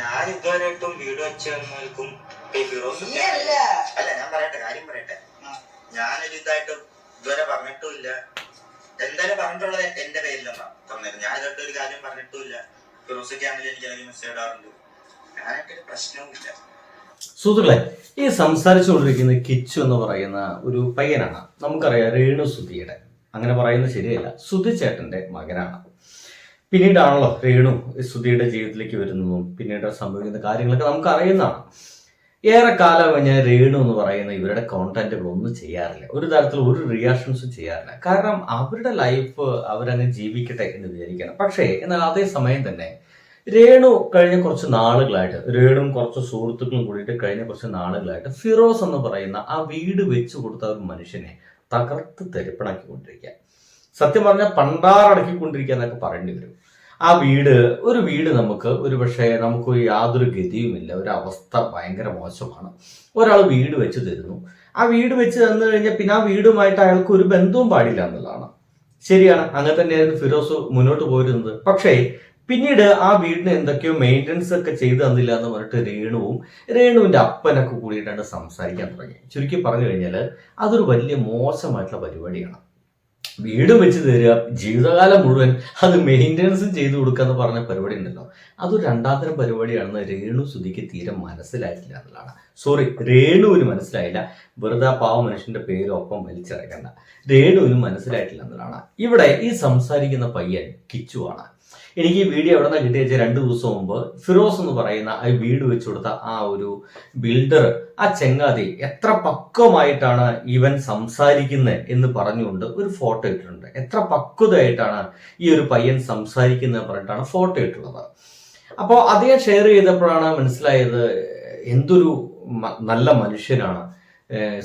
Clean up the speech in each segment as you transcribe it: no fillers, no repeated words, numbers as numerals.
ഞാൻ ഇതുവരെയായിട്ടും വീട് വെച്ചവർക്കും അല്ല, ഞാൻ പറയട്ടെ, കാര്യം പറയട്ടെ. ഞാനൊരു ഇതായിട്ട് ഇതുവരെ പറഞ്ഞിട്ടുമില്ല. എന്തായാലും പറഞ്ഞിട്ടുള്ളത് എന്റെ പേരിലെന്നാ തന്നത്. ഞാൻ ഇതൊക്കെ ഒരു കാര്യം പറഞ്ഞിട്ടുമില്ല. ഫിറോസൊക്കെയാണെങ്കിലും എനിക്ക് അല്ലെങ്കിൽ മെസ്സേജ് ഇടാറുണ്ട്. ഞാനായിട്ടൊരു പ്രശ്നവുമില്ല. സുഹൃത്തുക്കളെ, ഈ സംസാരിച്ചുകൊണ്ടിരിക്കുന്ന കിച്ചു എന്ന് പറയുന്ന ഒരു പയ്യനാണ്. നമുക്കറിയാം, രേണു സുധിയുടെ, അങ്ങനെ പറയുന്നത് ശരിയല്ല, സുധി ചേട്ടന്റെ മകനാണ്. പിന്നീടാണല്ലോ രേണു സുധിയുടെ ജീവിതത്തിലേക്ക് വരുന്നതും പിന്നീട് സംഭവിക്കുന്ന കാര്യങ്ങളൊക്കെ നമുക്ക് അറിയുന്നതാണ്. ഏറെ കാലം ഞാൻ രേണു എന്ന് പറയുന്ന ഇവരുടെ കോണ്ടന്റുകൾ ഒന്നും ചെയ്യാറില്ല, ഒരു തരത്തിലുള്ള ഒരു റിയാക്ഷൻസും ചെയ്യാറില്ല. കാരണം അവരുടെ ലൈഫ് അവരങ്ങ് ജീവിക്കട്ടെ എന്ന് വിചാരിക്കണം. പക്ഷേ എന്നാൽ അതേ സമയം തന്നെ രേണു കഴിഞ്ഞ കുറച്ച് നാളുകളായിട്ട്, രേണുവും കുറച്ച് സുഹൃത്തുക്കളും കൂടിയിട്ട് കഴിഞ്ഞ കുറച്ച് നാളുകളായിട്ട് ഫിറോസ് എന്ന് പറയുന്ന ആ വീട് വെച്ചു കൊടുത്ത ഒരു മനുഷ്യനെ തകർത്ത് തെരുപ്പണാക്കിക്കൊണ്ടിരിക്കുക. സത്യം പറഞ്ഞാൽ പണ്ടാറടക്കിക്കൊണ്ടിരിക്കുക എന്നൊക്കെ പറയേണ്ടി വരും. ആ ഒരു വീട് നമുക്ക് നമുക്ക് യാതൊരു ഗതിയുമില്ല, ഒരു അവസ്ഥ ഭയങ്കര മോശമാണ്. ഒരാൾ വീട് വെച്ച് തരുന്നു, ആ വീട് വെച്ച് തന്നു കഴിഞ്ഞാൽ പിന്നെ ആ വീടുമായിട്ട് അയാൾക്ക് ഒരു ബന്ധവും പാടില്ല എന്നുള്ളതാണ്. ശരിയാണ്, അങ്ങനെ തന്നെയായിരുന്നു ഫിറോസ് മുന്നോട്ട് പോയിരുന്നത്. പക്ഷേ പിന്നീട് ആ വീടിന് എന്തൊക്കെയോ മെയിൻ്റനൻസ് ഒക്കെ ചെയ്തു തന്നില്ല എന്ന് പറഞ്ഞിട്ട് രേണുവിന്റെ അപ്പനൊക്കെ കൂടിയിട്ടാണ് സംസാരിക്കാൻ തുടങ്ങി. ചുരുക്കി പറഞ്ഞു കഴിഞ്ഞാൽ അതൊരു വലിയ മോശമായിട്ടുള്ള പരിപാടിയാണ്. വീട് വെച്ച് തരിക, ജീവിതകാലം മുഴുവൻ അത് മെയിൻ്റനൻസും ചെയ്തു കൊടുക്കുക എന്ന് പറഞ്ഞ പരിപാടി ഉണ്ടല്ലോ, അതൊരു രണ്ടാന്തരം പരിപാടിയാണെന്ന് രേണു സുധിക്ക് തീരെ മനസ്സിലായിട്ടില്ല എന്നുള്ളതാണ്. രേണുവിന് മനസ്സിലായില്ല. വെറുതെ പാവ മനുഷ്യന്റെ പേരൊപ്പം വലിച്ചിറക്കണ്ട. രേണുവിന് മനസ്സിലായിട്ടില്ല എന്നുള്ളതാണ്. ഇവിടെ ഈ സംസാരിക്കുന്ന പയ്യൻ കിച്ചുവാണ്. എനിക്ക് ഈ വീഡിയോ എവിടെ നിന്ന് കിട്ടിയ 2 ദിവസം മുമ്പ് ഫിറോസ് എന്ന് പറയുന്ന ആ വീട് വെച്ചു കൊടുത്ത ആ ഒരു ബിൽഡർ, ആ ചെങ്ങാതി എത്ര പക്വമായിട്ടാണ് ഇവൻ സംസാരിക്കുന്നത് എന്ന് പറഞ്ഞുകൊണ്ട് ഒരു ഫോട്ടോ ഇട്ടിട്ടുണ്ട്. എത്ര പക്വതയായിട്ടാണ് ഈ ഒരു പയ്യൻ സംസാരിക്കുന്നത് പറഞ്ഞിട്ടാണ് ഫോട്ടോ ഇട്ടുള്ളത്. അപ്പോൾ അദ്ദേഹം ഷെയർ ചെയ്തപ്പോഴാണ് മനസ്സിലായത് എന്തൊരു നല്ല മനുഷ്യനാണ്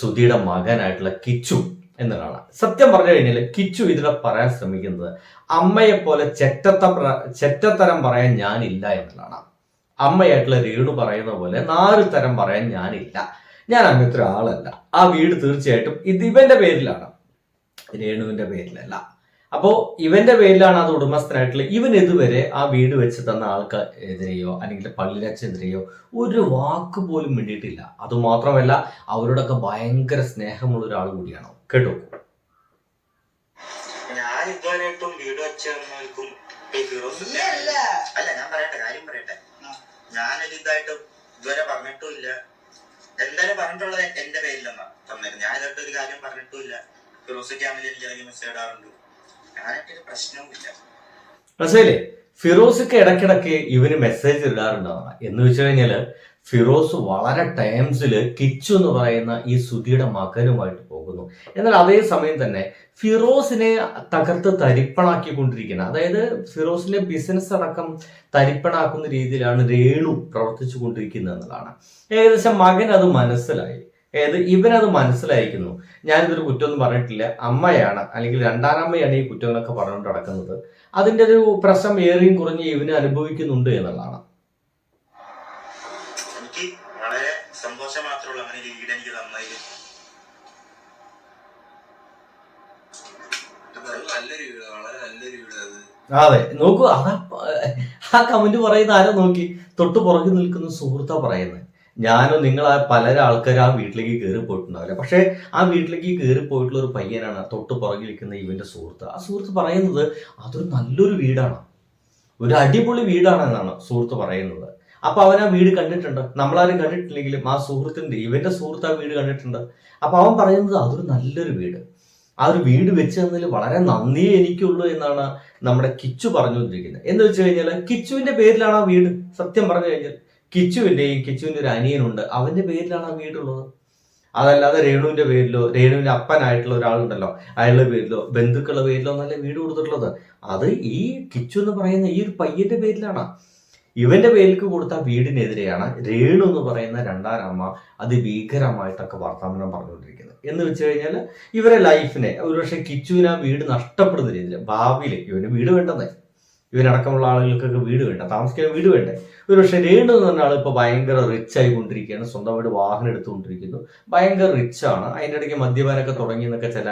സുധിയുടെ മകനായിട്ടുള്ള കിച്ചു എന്നതാണ്. സത്യം പറഞ്ഞു കഴിഞ്ഞാൽ കിച്ചു ഇതിനെ പറയാൻ ശ്രമിക്കുന്നത് അമ്മയെ പോലെ ചെറ്റത്തരം പറയാൻ ഞാനില്ല എന്നുള്ളതാണ്. അമ്മയായിട്ടുള്ള രേണു പറയുന്ന പോലെ 4 തരം പറയാൻ ഞാനില്ല, ഞാൻ അങ്ങനത്തെ ഒരാളല്ല. ആ വീട് തീർച്ചയായിട്ടും ഇത് ഇവന്റെ പേരിലാണ്, രേണുവിന്റെ പേരിലല്ല. അപ്പോ ഇവന്റെ പേരിലാണ് അത് ഉടമസ്ഥനായിട്ടുള്ള. ഇവൻ ഇതുവരെ ആ വീട് വെച്ച് തന്ന ആൾക്കെതിരെയോ അല്ലെങ്കിൽ പള്ളിയിലച്ഛനെതിരെയോ ഒരു വാക്ക് പോലും വേണ്ടിയിട്ടില്ല. അതുമാത്രമല്ല, അവരോടൊക്കെ ഭയങ്കര സ്നേഹമുള്ള ഒരാൾ കൂടിയാണ്. കേട്ടോ, ഞാൻ ഇതുവരെയായിട്ടും വീട് വെച്ചവർക്കും അല്ല, ഞാൻ പറയട്ടെ, കാര്യം പറയട്ടെ. ഞാനൊരു ഇതായിട്ട് ഇതുവരെ പറഞ്ഞിട്ടുമില്ല. എന്തായാലും പറഞ്ഞിട്ടുള്ളത് എന്റെ പേരിലെന്നാ തന്നത്. ഞാൻ ഇതൊക്കെ ഒരു കാര്യം പറഞ്ഞിട്ടുമില്ല. ഫിറോസൊക്കെയാണെങ്കിലും എനിക്ക് അല്ലെങ്കിൽ മെസ്സേജ് ഇടാറുണ്ട്. ഞാനായിട്ടൊരു പ്രശ്നവുമില്ല. മനസ്സിലായില്ലേ? ഫിറോസൊക്കെ ഇടയ്ക്കിടയ്ക്ക് ഇവന് മെസ്സേജ് ഇടാറുണ്ടാവുക. എന്ന് വെച്ച് കഴിഞ്ഞാല് ഫിറോസ് വളരെ ടൈംസിൽ കിച്ചു എന്ന് പറയുന്ന ഈ സുധിയുടെ മകനുമായിട്ട് പോകുന്നു. എന്നാൽ അതേ സമയം തന്നെ ഫിറോസിനെ തകർത്ത് തരിപ്പണാക്കിക്കൊണ്ടിരിക്കുന്നത്, അതായത് ഫിറോസിന്റെ ബിസിനസ് അടക്കം തരിപ്പണാക്കുന്ന രീതിയിലാണ് രേണു പ്രവർത്തിച്ചു കൊണ്ടിരിക്കുന്നത് എന്നതാണ്. ഏകദേശം മകൻ അത് മനസ്സിലായി. ഇവനത് മനസ്സിലായിരിക്കുന്നു. ഞാനിതൊരു കുറ്റമൊന്നും പറഞ്ഞിട്ടില്ല, അമ്മയാണ് അല്ലെങ്കിൽ രണ്ടാനമ്മയാണ് ഈ കുറ്റങ്ങളൊക്കെ പറഞ്ഞുകൊണ്ട് നടക്കുന്നത്. അതിൻ്റെ ഒരു പ്രശ്നം ഏറിയും കുറഞ്ഞ് ഇവന് അനുഭവിക്കുന്നുണ്ട് എന്നുള്ളതാണ്. എനിക്ക് വളരെ സന്തോഷം മാത്രമേ അങ്ങനെ ഒരു വീട് എനിക്ക് തന്നതിൽ. അതെ, നോക്കൂ, ആ കമന്റ് പറയുന്ന ആരോ നോക്കി, തൊട്ട് പുറകിൽ നിൽക്കുന്ന സുഹൃത്താ പറയുന്നത്. ഞാനോ നിങ്ങൾ പല ആൾക്കാർ ആ വീട്ടിലേക്ക് കയറി പോയിട്ടുണ്ടാവില്ല, പക്ഷെ ആ വീട്ടിലേക്ക് കയറി പോയിട്ടുള്ള ഒരു പയ്യനാണ് തൊട്ട് പുറകിൽ നിൽക്കുന്ന ഇവന്റെ സുഹൃത്ത്. ആ സുഹൃത്ത് പറയുന്നത് അതൊരു നല്ലൊരു വീടാണ്, ഒരു അടിപൊളി വീടാണ് എന്നാണ് സുഹൃത്ത് പറയുന്നത്. അപ്പൊ അവൻ ആ വീട് കണ്ടിട്ടുണ്ട്. നമ്മളാരും കണ്ടിട്ടില്ലെങ്കിലും ആ ഇവന്റെ സുഹൃത്ത് ആ വീട് കണ്ടിട്ടുണ്ട്. അപ്പൊ അവൻ പറയുന്നത് അതൊരു നല്ലൊരു വീട്, ആ ഒരു വീട് വെച്ച് തന്നതിൽ വളരെ നന്ദിയേ എനിക്കുള്ളൂ എന്നാണ് നമ്മുടെ കിച്ചു പറഞ്ഞുകൊണ്ടിരിക്കുന്നത്. എന്ന് വെച്ച് കഴിഞ്ഞാൽ കിച്ചുവിന്റെ പേരിലാണ് ആ വീട്. സത്യം പറഞ്ഞു കഴിഞ്ഞാൽ കിച്ചുവിന്റെ ഒരു അനിയനുണ്ട്, അവന്റെ പേരിലാണ് ആ വീടുള്ളത്. അതല്ലാതെ രേണുവിന്റെ പേരിലോ രേണുവിന്റെ അപ്പനായിട്ടുള്ള ഒരാളുണ്ടല്ലോ അയാളുടെ പേരിലോ ബന്ധുക്കളുടെ പേരിലോ നല്ല വീട് കൊടുത്തിട്ടുള്ളത്. അത് ഈ കിച്ചു എന്ന് പറയുന്ന ഈ ഒരു പയ്യന്റെ പേരിലാണ്. ഇവന്റെ പേരിലേക്ക് കൊടുത്ത വീടിനെതിരെയാണ് രേണു എന്ന് പറയുന്ന രണ്ടാനമ്മ അതിഭീകരമായിട്ടൊക്കെ വർത്തമാനം പറഞ്ഞുകൊണ്ടിരിക്കുന്നത്. എന്ന് വെച്ച് കഴിഞ്ഞാൽ ഇവരെ ലൈഫിനെ ഒരുപക്ഷെ കിച്ചുവിന് ആ വീട് നഷ്ടപ്പെടുന്ന രീതിയിൽ ഭാവിയിൽ ഇവന് വീട് വേണ്ടെന്നേ, ഇവരടക്കമുള്ള ആളുകൾക്കൊക്കെ വീട് വേണ്ട, താമസിക്കാൻ വീട് വേണ്ടേ. ഒരു പക്ഷേ രേണു എന്ന് പറഞ്ഞ ആൾ ഇപ്പോൾ ഭയങ്കര റിച്ച് ആയിക്കൊണ്ടിരിക്കുകയാണ്, സ്വന്തമായിട്ട് വാഹനം എടുത്തുകൊണ്ടിരിക്കുന്നു, ഭയങ്കര റിച്ചാണ്. അതിൻ്റെ ഇടയ്ക്ക് മദ്യപാനമൊക്കെ തുടങ്ങി എന്നൊക്കെ ചില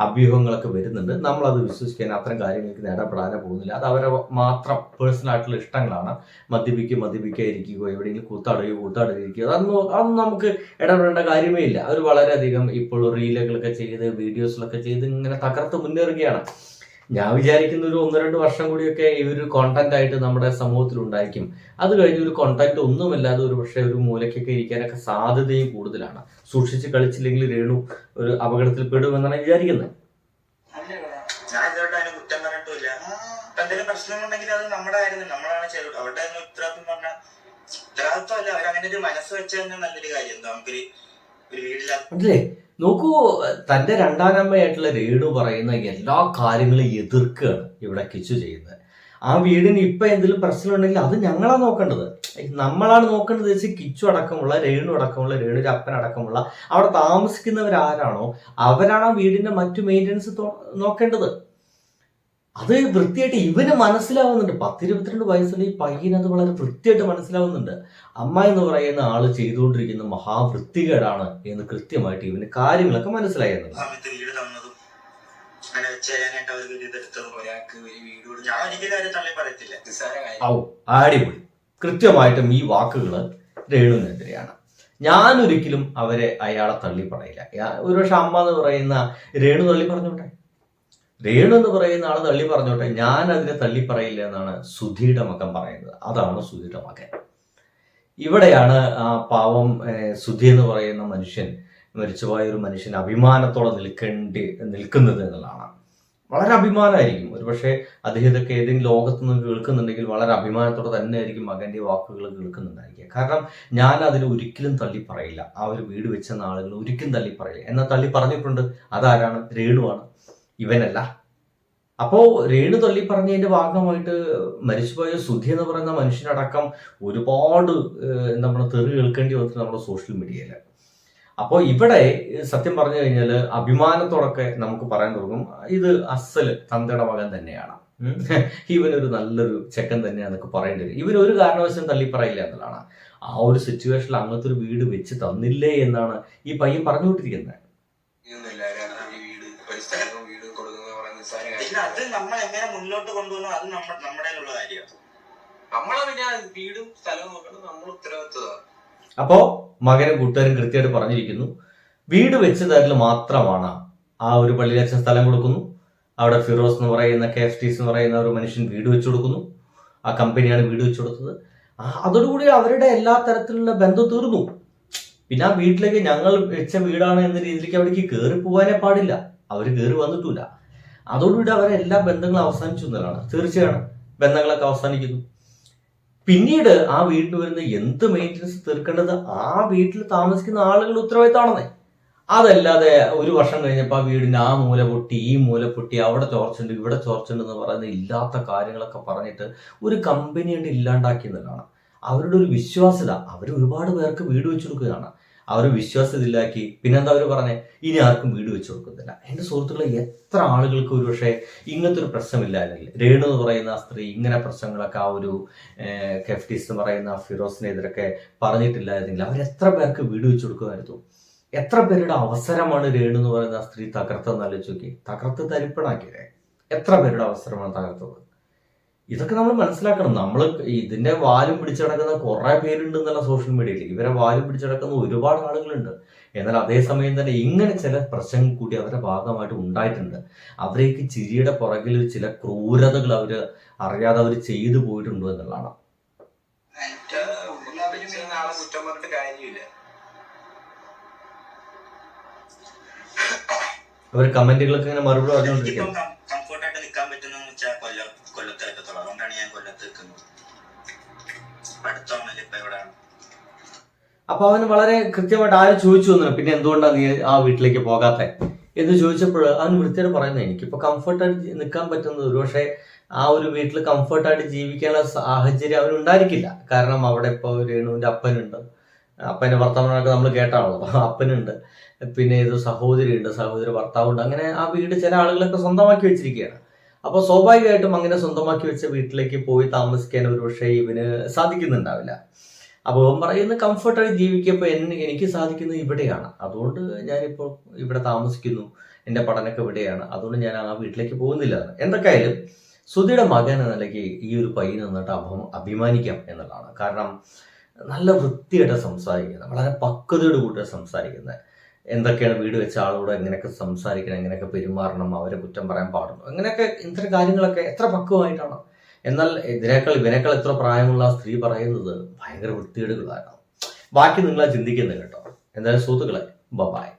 അഭ്യൂഹങ്ങളൊക്കെ വരുന്നുണ്ട്. നമ്മളത് വിശ്വസിക്കാൻ അത്തരം കാര്യങ്ങൾക്ക് ഇടപെടാനോ പോകുന്നില്ല. അത് അവരെ മാത്രം പേഴ്സണൽ ആയിട്ടുള്ള ഇഷ്ടങ്ങളാണ്. മദ്യപിക്കാതിരിക്കുകയോ എവിടെയെങ്കിലും കൂത്താടുകയോ അതൊന്നും നമുക്ക് ഇടപെടേണ്ട കാര്യമേ ഇല്ല. അവർ വളരെയധികം ഇപ്പോൾ റീലുകളൊക്കെ ചെയ്ത് വീഡിയോസിലൊക്കെ ചെയ്ത് ഇങ്ങനെ തകർത്ത് മുന്നേറുകയാണ്. ഞാൻ വിചാരിക്കുന്ന ഒരു 1-2 വർഷം കൂടിയൊക്കെ ഈ ഒരു കോണ്ടന്റ് ആയിട്ട് നമ്മുടെ സമൂഹത്തിൽ ഉണ്ടായിരിക്കും. അത് കഴിഞ്ഞ് ഒരു കോണ്ടന്റ് ഒന്നുമില്ലാതെ ഒരു പക്ഷേ ഒരു മൂലയ്ക്കൊക്കെ ഇരിക്കാനൊക്കെ സാധ്യതയും കൂടുതലാണ്. സൂക്ഷിച്ച് കളിച്ചില്ലെങ്കിൽ രേണു ഒരു അപകടത്തിൽ പെടുമെന്നാണ് വിചാരിക്കുന്നത്. ഞാൻ ഇതുകൊണ്ട് അതിന് കുറ്റം പറഞ്ഞിട്ടില്ല. എന്തെങ്കിലും പ്രശ്നമുണ്ടെങ്കിൽ അത് നമ്മുടെ ആയിരുന്നു, നമ്മളാണ് ചെയ്തത്. അവരുടെ ഉത്തരവാദിത്വം പറഞ്ഞാൽ ഉത്തരവാദിത്വമല്ല, അവരങ്ങനെ ഒരു മനസ്സ് വെച്ച് തന്നെ നല്ലൊരു കാര്യം. എന്താ നമുക്കൊരു വീടില്ല. അല്ലേ, നോക്കൂ, തന്റെ രണ്ടാനമ്മയായിട്ടുള്ള രേണു പറയുന്ന എല്ലാ കാര്യങ്ങളും എതിർക്കുകയാണ് ഇവിടെ കിച്ചു ചെയ്യുന്നത്. ആ വീടിന് ഇപ്പൊ എന്തെങ്കിലും പ്രശ്നമുണ്ടെങ്കിൽ അത് ഞങ്ങളാ നോക്കേണ്ടത്, നമ്മളാണ് നോക്കേണ്ടത് വെച്ച് കിച്ചു അടക്കമുള്ള രേണുവിന്റെ അപ്പനടക്കമുള്ള അവിടെ താമസിക്കുന്നവരാരാണോ അവരാണ് ആ വീടിന്റെ മറ്റു മെയിൻ്റനൻസ് നോക്കേണ്ടത്. അത് വൃത്തിയായിട്ട് ഇവന് മനസ്സിലാവുന്നുണ്ട്. 10-22 വയസ്സുള്ള ഈ പയ്യന് അത് വളരെ വൃത്തിയായിട്ട് മനസ്സിലാവുന്നുണ്ട്. അമ്മ എന്ന് പറയുന്ന ആള് ചെയ്തുകൊണ്ടിരിക്കുന്ന മഹാവൃത്തികേടാണ് എന്ന് കൃത്യമായിട്ട് ഇവന് കാര്യങ്ങളൊക്കെ മനസ്സിലായി എന്നുള്ളത്. അടിപൊളി. കൃത്യമായിട്ടും ഈ വാക്കുകള് രേണുവിനെതിരെയാണ്. ഞാനൊരിക്കലും അയാളെ തള്ളി പറയില്ല. ഒരുപക്ഷെ അമ്മ എന്ന് പറയുന്ന രേണു തള്ളി പറഞ്ഞോട്ടെ, രേണു എന്ന് പറയുന്ന ആള് തള്ളി പറഞ്ഞോട്ടെ, ഞാൻ അതിനെ തള്ളി പറയില്ല എന്നാണ് സുധിയുടെ മകൻ പറയുന്നത്. അതാണ് സുധിയുടെ മകൻ. ഇവിടെയാണ് ആ പാവം സുധി എന്ന് പറയുന്ന മനുഷ്യൻ, മരിച്ചുപോയ ഒരു മനുഷ്യൻ അഭിമാനത്തോടെ നിൽക്കുന്നത് എന്നുള്ളതാണ്. വളരെ അഭിമാനമായിരിക്കും. ഒരുപക്ഷെ അദ്ദേഹത്തൊക്കെ ഏതെങ്കിലും ലോകത്ത് നിന്ന് കേൾക്കുന്നുണ്ടെങ്കിൽ വളരെ അഭിമാനത്തോടെ തന്നെ ആയിരിക്കും മകന്റെ വാക്കുകൾ കേൾക്കുന്നുണ്ടായിരിക്കുക. കാരണം ഞാൻ അതിനെ ഒരിക്കലും തള്ളി പറയില്ല. ആ ഒരു വീട് വെച്ചെന്ന ആളുകൾ ഒരിക്കലും തള്ളി പറയില്ല. എന്നാൽ തള്ളി പറഞ്ഞിട്ടുണ്ട്. അതാരാണ്? രേണുവാണ്, ഇവനല്ല. അപ്പോ രേണു തള്ളി പറഞ്ഞതിന്റെ ഭാഗമായിട്ട് മരിച്ചുപോയ സുധി എന്ന് പറയുന്ന മനുഷ്യനടക്കം ഒരുപാട് നമ്മൾ തെറി കേൾക്കേണ്ടി വന്നിട്ട് നമ്മുടെ സോഷ്യൽ മീഡിയയിൽ. അപ്പോൾ ഇവിടെ സത്യം പറഞ്ഞു കഴിഞ്ഞാൽ അഭിമാനത്തോടൊക്കെ നമുക്ക് പറയാൻ തുടങ്ങും, ഇത് അസല് തന്തയുടെ മകൻ തന്നെയാണ്, ഇവനൊരു നല്ലൊരു ചെക്കൻ തന്നെയാണെന്നൊക്കെ പറയേണ്ടി വരും. ഇവനൊരു കാരണവശാലും തള്ളിപ്പറയില്ല എന്നുള്ളതാണ്. ആ ഒരു സിറ്റുവേഷനിൽ അങ്ങനത്തെ ഒരു വീട് വെച്ച് തന്നില്ലേ എന്നാണ് ഈ പയ്യൻ പറഞ്ഞുകൊണ്ടിരിക്കുന്നത്. അത് നമ്മൾ എങ്ങനെ മുന്നോട്ട് കൊണ്ടുപോകുന്നു അത് നമ്മുടെ കാര്യമാണ്. നമ്മളെ പിന്നെ വീടും സ്ഥലവും നോക്കണം, നമ്മൾ ഉത്തരവാദിത്വമാണ്. അപ്പോ മകനും കൂട്ടുകാരും കൃത്യമായിട്ട് പറഞ്ഞിരിക്കുന്നു, വീട് വെച്ച് തരൽ മാത്രമാണ്. ആ ഒരു പള്ളിയിലച്ഛൻ സ്ഥലം കൊടുക്കുന്നു, അവിടെ ഫിറോസ് എന്ന് പറയുന്ന KFTs എന്ന് പറയുന്ന ഒരു മനുഷ്യൻ വീട് വെച്ചു കൊടുക്കുന്നു, ആ കമ്പനിയാണ് വീട് വെച്ചു കൊടുത്തത്. അതോടുകൂടി അവരുടെ എല്ലാ തരത്തിലുള്ള ബന്ധം തീർന്നു. പിന്നെ ആ വീട്ടിലേക്ക് ഞങ്ങൾ വെച്ച വീടാണ് എന്ന രീതിയിലേക്ക് അവിടേക്ക് കയറി പോകാനേ പാടില്ല, അവർ കയറി വന്നിട്ടില്ല. അതോടുകൂടി അവരെ എല്ലാ ബന്ധങ്ങളും അവസാനിച്ചു എന്നതാണ്. തീർച്ചയാണ് ബന്ധങ്ങളൊക്കെ അവസാനിക്കുന്നു. പിന്നീട് ആ വീട്ടിൽ വരുന്ന എന്ത് മെയിൻ്റനൻസ് തീർക്കേണ്ടത് ആ വീട്ടിൽ താമസിക്കുന്ന ആളുകളുടെ ഉത്തരവാദിത്തമാണെന്നേ. അതല്ലാതെ ഒരു വർഷം കഴിഞ്ഞപ്പോൾ ആ വീടിന് ആ മൂല പൊട്ടി, ഈ മൂല പൊട്ടി, അവിടെ ചോർച്ചുണ്ട്, ഇവിടെ ചോർച്ചുണ്ട് എന്ന് പറയുന്ന ഇല്ലാത്ത കാര്യങ്ങളൊക്കെ പറഞ്ഞിട്ട് ഒരു കമ്പനി കൊണ്ട് ഇല്ലാണ്ടാക്കി എന്നതാണ്. അവരുടെ ഒരു വിശ്വാസ്യത, അവർ ഒരുപാട് പേർക്ക് വീട് വെച്ചു കൊടുക്കുകയാണ്. അവർ വിശ്വാസത്തിലാക്കി. പിന്നെന്താ അവർ പറഞ്ഞേ, ഇനി ആർക്കും വീട് വെച്ചു കൊടുക്കുന്നില്ല. എൻ്റെ സുഹൃത്തുക്കളെ, എത്ര ആളുകൾക്ക് ഒരു പക്ഷേ ഇങ്ങനത്തെ ഒരു പ്രശ്നമില്ലായിരുന്നില്ല. രേണു എന്ന് പറയുന്ന ആ സ്ത്രീ ഇങ്ങനെ പ്രശ്നങ്ങളൊക്കെ ആ ഒരു KFTs എന്ന് പറയുന്ന ഫിറോസിനെതിരൊക്കെ പറഞ്ഞിട്ടില്ലായിരുന്നെങ്കിൽ അവരെത്ര പേർക്ക് വീട് വെച്ചു കൊടുക്കുമായിരുന്നു. എത്ര പേരുടെ അവസരമാണ് രേണു എന്ന് പറയുന്ന ആ സ്ത്രീ തകർത്തെന്ന് ആലോചിച്ച് നോക്കി. തകർത്ത് തരിപ്പണാക്കിയതേ. എത്ര പേരുടെ അവസരമാണ് തകർത്തത്. ഇതൊക്കെ നമ്മൾ മനസ്സിലാക്കണം. നമ്മൾ ഇതിന്റെ വാലും പിടിച്ചടക്കുന്ന കുറെ പേരുണ്ട് എന്നുള്ള സോഷ്യൽ മീഡിയയിൽ. ഇവരെ വാലും പിടിച്ചടക്കുന്ന ഒരുപാട് ആളുകളുണ്ട്. എന്നാൽ അതേസമയം തന്നെ ഇങ്ങനെ ചില പ്രശ്നങ്ങൾ കൂടി അവരുടെ ഭാഗമായിട്ട് ഉണ്ടായിട്ടുണ്ട്. അവരേക്ക് ചിരിയുടെ പുറകിൽ ചില ക്രൂരതകൾ അറിയാതെ അവർ ചെയ്തു പോയിട്ടുണ്ടോ എന്നുള്ളതാണ്. അവർ കമന്റുകളൊക്കെ ഇങ്ങനെ മറുപടി പറഞ്ഞുകൊണ്ടിരിക്കുന്നു. കംഫർട്ടായിട്ട് നിൽക്കാൻ പറ്റുന്ന വെച്ചാൽ കൊല്ലത്തേക്കത്തുള്ളൂ. അതുകൊണ്ടാണ് ഞാൻ കൊല്ലത്ത് നിൽക്കുന്നത്. അടുത്താണല്ലോ ഇപ്പൊ എവിടെയാണ്. അപ്പൊ അവന് വളരെ കൃത്യമായിട്ട് ആരും ചോദിച്ചു വന്നു, പിന്നെ എന്തുകൊണ്ടാണ് നീ ആ വീട്ടിലേക്ക് പോകാത്തെ എന്ന് ചോദിച്ചപ്പോൾ അവന് വൃത്തിയായിട്ട് പറയുന്നത്, എനിക്കിപ്പോ കംഫർട്ടായിട്ട് നിൽക്കാൻ പറ്റുന്നത് ഒരുപക്ഷെ ആ ഒരു വീട്ടിൽ കംഫർട്ടായിട്ട് ജീവിക്കാനുള്ള സാഹചര്യം അവനുണ്ടായിരിക്കില്ല. കാരണം അവിടെ ഇപ്പോൾ രേണുവിന്റെ അപ്പനുണ്ട്, അപ്പൻ്റെ വർത്തമാനമൊക്കെ നമ്മൾ കേട്ടാണല്ലോ. അപ്പനുണ്ട്, പിന്നെ ഇത് സഹോദരി ഉണ്ട്, സഹോദരി ഭർത്താവുണ്ട്. അങ്ങനെ ആ വീട് ചില ആളുകളൊക്കെ സ്വന്തമാക്കി വെച്ചിരിക്കുകയാണ്. അപ്പോൾ സ്വാഭാവികമായിട്ടും അങ്ങനെ സ്വന്തമാക്കി വെച്ച വീട്ടിലേക്ക് പോയി താമസിക്കാൻ ഒരു പക്ഷേ ഇവന് സാധിക്കുന്നുണ്ടാവില്ല. അപ്പോൾ അവൻ പറയുന്നത് കംഫർട്ടായി ജീവിക്കപ്പോൾ എനിക്ക് സാധിക്കുന്നത് ഇവിടെയാണ്, അതുകൊണ്ട് ഞാനിപ്പോൾ ഇവിടെ താമസിക്കുന്നു, എൻ്റെ പഠനമൊക്കെ ഇവിടെയാണ്, അതുകൊണ്ട് ഞാൻ ആ വീട്ടിലേക്ക് പോകുന്നില്ല. എന്തൊക്കെയായാലും സുധിയുടെ മകൻ എന്ന നിലയ്ക്ക് ഈ ഒരു പയ്യന് നന്നിട്ട് അഭിമാനിക്കാം എന്നുള്ളതാണ്. കാരണം നല്ല വൃത്തിയായിട്ട് സംസാരിക്കുന്നത്, വളരെ പക്വതയോട് കൂടി സംസാരിക്കുന്നത്, എന്തൊക്കെയാണ് വീട് വെച്ച ആളോട് എങ്ങനെയൊക്കെ സംസാരിക്കണം, എങ്ങനെയൊക്കെ പെരുമാറണം, അവരെ കുറ്റം പറയാൻ പാടുന്നു, അങ്ങനെയൊക്കെ ഇത്തരം കാര്യങ്ങളൊക്കെ എത്ര പക്വമായിട്ടാണ്. എന്നാൽ ഇവനേക്കാൾ എത്ര പ്രായമുള്ള ആ സ്ത്രീ പറയുന്നത് ഭയങ്കര വൃത്തികേടുകളാണ്. ബാക്കി നിങ്ങളാ ചിന്തിക്കുന്നത് കേട്ടോ. എന്തായാലും സുഹൃത്തുക്കളെ, ബൈ.